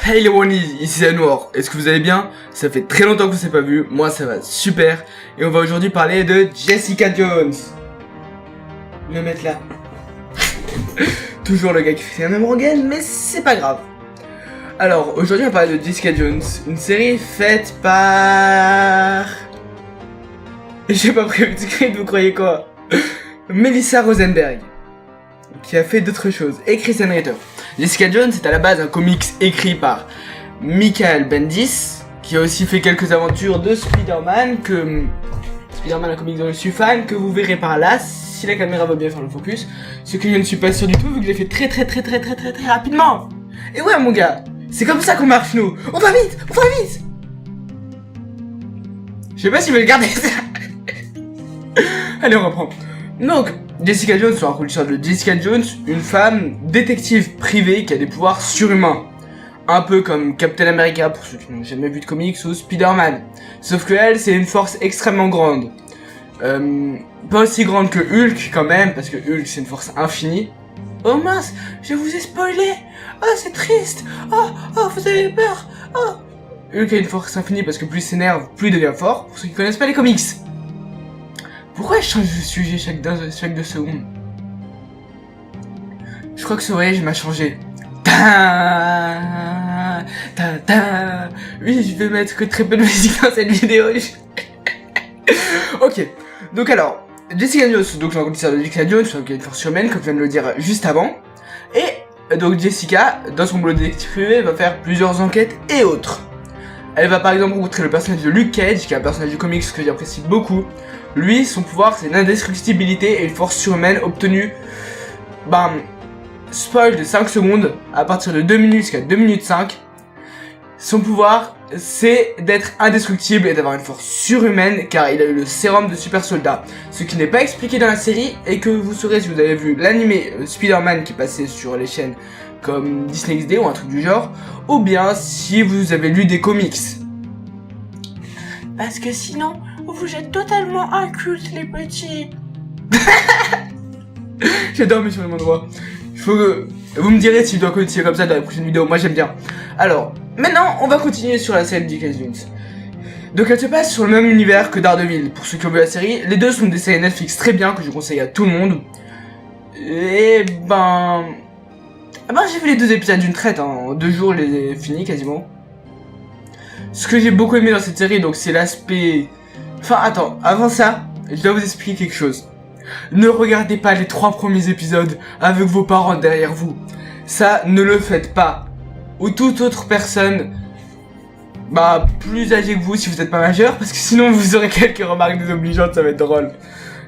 Hey les Wonnies, ici c'est Noir. Est-ce que vous allez bien? Ça fait très longtemps que vous s'est pas vu, moi ça va super. Et on va aujourd'hui parler de Jessica Jones. Le mettre là. Toujours le gars qui fait un même rengaine, mais c'est pas grave. Alors, aujourd'hui on va parler de Jessica Jones, une série faite par... J'ai pas prévu de script, vous croyez quoi? Melissa Rosenberg, qui a fait d'autres choses, et Christian Ritter. Jessica Jones est à la base un comics écrit par Michael Bendis, qui a aussi fait quelques aventures de Spider-Man, Spider-Man un comics dont je suis fan, que vous verrez par là, si la caméra va bien faire le focus, ce que je ne suis pas sûr du tout, vu que je l'ai fait très rapidement. Et ouais mon gars, c'est comme ça qu'on marche nous, on va vite. Je sais pas si je vais le garder ça. Allez on reprend. Donc, Jessica Jones, on raconte l'histoire de Jessica Jones, une femme détective privée qui a des pouvoirs surhumains. Un peu comme Captain America pour ceux qui n'ont jamais vu de comics ou Spider-Man. Sauf que elle, c'est une force extrêmement grande. Pas aussi grande que Hulk quand même, parce que Hulk c'est une force infinie. Oh mince, je vous ai spoilé. Oh c'est triste. Oh vous avez peur. Oh. Hulk a une force infinie parce que plus il s'énerve, plus il devient fort. Pour ceux qui connaissent pas les comics. Pourquoi je change de sujet chaque 2 secondes? Je crois que ce voyage m'a changé. Oui, je vais mettre que très peu de musique dans cette vidéo. Ok, donc alors, Jessica Jones, donc j'en l'histoire de Jessica Jones, qui a une force humaine, comme je viens de le dire juste avant. Et donc Jessica, dans son boulot de détective privé, va faire plusieurs enquêtes et autres. Elle va par exemple rencontrer le personnage de Luke Cage, qui est un personnage du comics que j'apprécie beaucoup. Lui, son pouvoir, c'est l'indestructibilité et une force surhumaine obtenue, spoil de 5 secondes, à partir de 2 minutes jusqu'à 2 minutes 5. Son pouvoir, c'est d'être indestructible et d'avoir une force surhumaine, car il a eu le sérum de super soldat. Ce qui n'est pas expliqué dans la série, et que vous saurez si vous avez vu l'animé Spider-Man qui passait sur les chaînes comme Disney XD ou un truc du genre, ou bien si vous avez lu des comics. Parce que sinon, vous êtes totalement incultes les petits. J'ai dormi sur mon doigt. Il faut que... Vous me direz si je dois continuer comme ça dans la prochaine vidéo, moi j'aime bien. Alors, maintenant on va continuer sur la série de Jessica Jones. Donc elle se passe sur le même univers que Daredevil, pour ceux qui ont vu la série. Les deux sont des séries Netflix très bien, que je conseille à tout le monde. Et j'ai vu les 2 épisodes d'une traite, hein. En 2 jours je les ai finis quasiment. Ce que j'ai beaucoup aimé dans cette série, donc c'est l'aspect... Enfin attends, avant ça, je dois vous expliquer quelque chose. Ne regardez pas les 3 premiers épisodes avec vos parents derrière vous. Ça, ne le faites pas. Ou toute autre personne, plus âgée que vous si vous n'êtes pas majeur, parce que sinon vous aurez quelques remarques désobligeantes, ça va être drôle.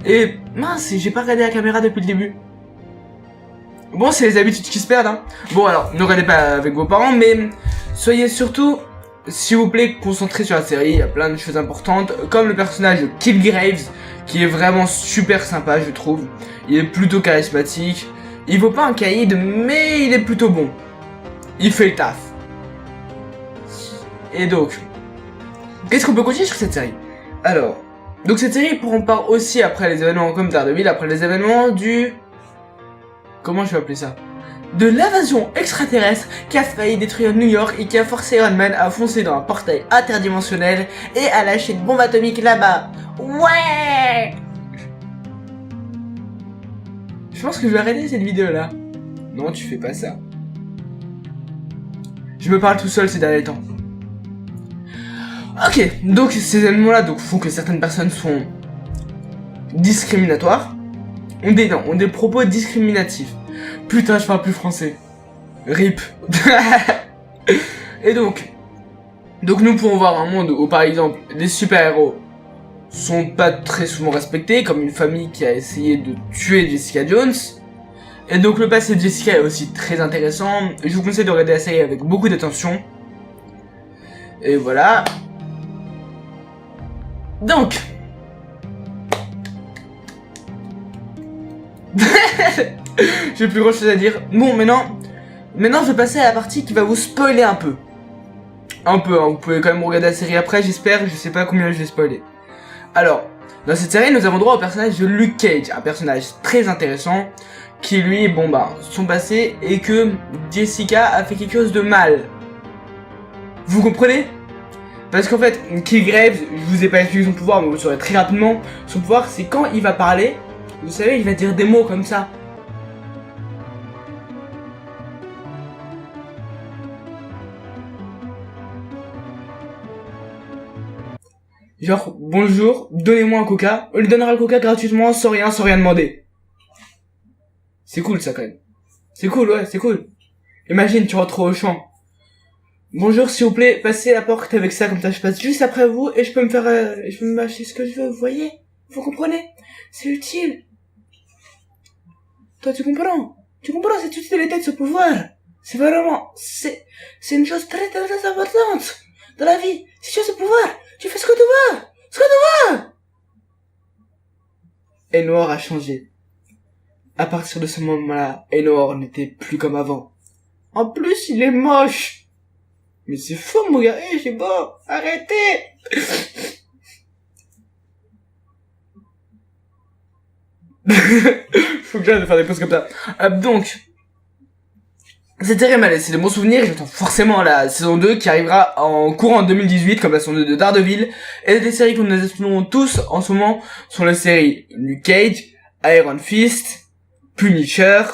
Et mince, j'ai pas regardé la caméra depuis le début. Bon, c'est les habitudes qui se perdent, hein. Bon alors, ne regardez pas avec vos parents, mais soyez surtout... S'il vous plaît, concentrez sur la série, il y a plein de choses importantes, comme le personnage de Killgrave, qui est vraiment super sympa, je trouve. Il est plutôt charismatique, il vaut pas un caïd, mais il est plutôt bon. Il fait le taf. Et donc, qu'est-ce qu'on peut continuer sur cette série? Alors, donc cette série prend part aussi après les événements comme Daredevil, après les événements du... Comment je vais appeler ça? De l'invasion extraterrestre qui a failli détruire New York et qui a forcé Iron Man à foncer dans un portail interdimensionnel et à lâcher une bombe atomique là-bas. Ouais! Je pense que je vais arrêter cette vidéo là. Non, tu fais pas ça. Je me parle tout seul ces derniers temps. Ok, donc ces événements là font que certaines personnes sont discriminatoires. Ont des propos discriminatifs. Putain, je parle plus français. RIP. Et donc nous pouvons voir un monde où par exemple les super-héros sont pas très souvent respectés, comme une famille qui a essayé de tuer Jessica Jones. Et donc le passé de Jessica est aussi très intéressant. Je vous conseille de regarder la série avec beaucoup d'attention. Et voilà. Donc j'ai plus grand chose à dire. Bon, maintenant je vais passer à la partie qui va vous spoiler un peu. Hein, vous pouvez quand même regarder la série après, j'espère, je sais pas combien je vais spoiler. Alors, dans cette série, nous avons droit au personnage de Luke Cage, un personnage très intéressant, qui lui, son passé est que Jessica a fait quelque chose de mal. Vous comprenez? Parce qu'en fait, Killgrave, je vous ai pas expliqué son pouvoir, mais vous le saurez très rapidement. Son pouvoir, c'est quand il va parler, vous savez, il va dire des mots comme ça. Genre, bonjour, donnez-moi un coca. On lui donnera le coca gratuitement, sans rien demander. C'est cool ça quand même. C'est cool, ouais, c'est cool. Imagine, tu rentres au champ. Bonjour, s'il vous plaît, passez la porte avec ça, comme ça je passe juste après vous et je peux m'acheter ce que je veux, vous voyez? Vous comprenez? C'est utile. Toi, tu comprends? Tu comprends cette utilité de ce pouvoir? C'est vraiment, c'est une chose très importante dans la vie. Si tu as ce pouvoir, tu fais ce que tu veux. Ce que tu veux. Enoir a changé. À partir de ce moment-là, Enoir n'était plus comme avant. En plus, il est moche. Mais c'est fou, mon gars. J'ai beau. Arrêtez. Faut que j'arrête de faire des pauses comme ça. Donc, cette série m'a laissé de bons souvenirs. J'attends forcément la saison 2 qui arrivera en courant en 2018, comme la saison 2 de Daredevil. Et des séries que nous espérons tous en ce moment sont les séries Luke Cage, Iron Fist, Punisher.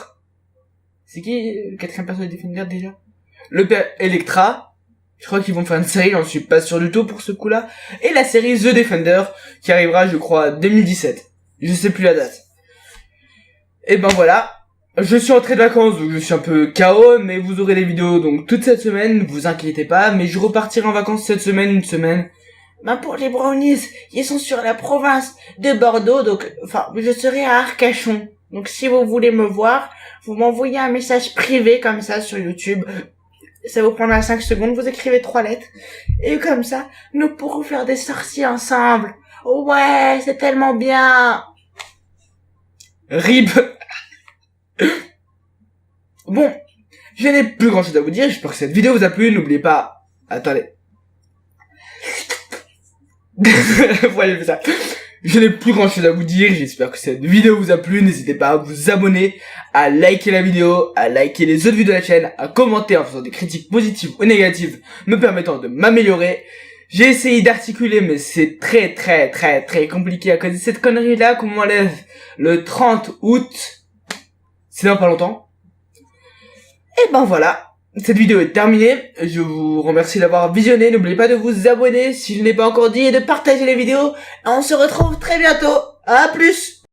C'est qui le quatrième personnage de Defender déjà? Le père Electra. Je crois qu'ils vont faire une série, j'en suis pas sûr du tout pour ce coup-là. Et la série The Defender, qui arrivera, je crois, 2017. Je sais plus la date. Et ben voilà. Je suis entré de vacances, donc je suis un peu KO, mais vous aurez des vidéos donc toute cette semaine, ne vous inquiétez pas, mais je repartirai en vacances cette semaine, une semaine. Ben pour les brownies, ils sont sur la province de Bordeaux, donc, enfin, je serai à Arcachon. Donc si vous voulez me voir, vous m'envoyez un message privé comme ça sur YouTube. Ça vous prendra 5 secondes, vous écrivez 3 lettres. Et comme ça, nous pourrons faire des sorties ensemble. Ouais, c'est tellement bien. RIP. Bon, je n'ai plus grand chose à vous dire, j'espère que cette vidéo vous a plu, n'oubliez pas... Attendez. Voilà, je fais ça. Je n'ai plus grand chose à vous dire, j'espère que cette vidéo vous a plu, n'hésitez pas à vous abonner, à liker la vidéo, à liker les autres vidéos de la chaîne, à commenter en faisant des critiques positives ou négatives, me permettant de m'améliorer. J'ai essayé d'articuler, mais c'est très compliqué à cause de cette connerie là qu'on m'enlève le 30 août. C'est dans pas longtemps. Et ben voilà. Cette vidéo est terminée, je vous remercie d'avoir visionné, n'oubliez pas de vous abonner si je ne l'ai pas encore dit et de partager les vidéos, et on se retrouve très bientôt, à plus.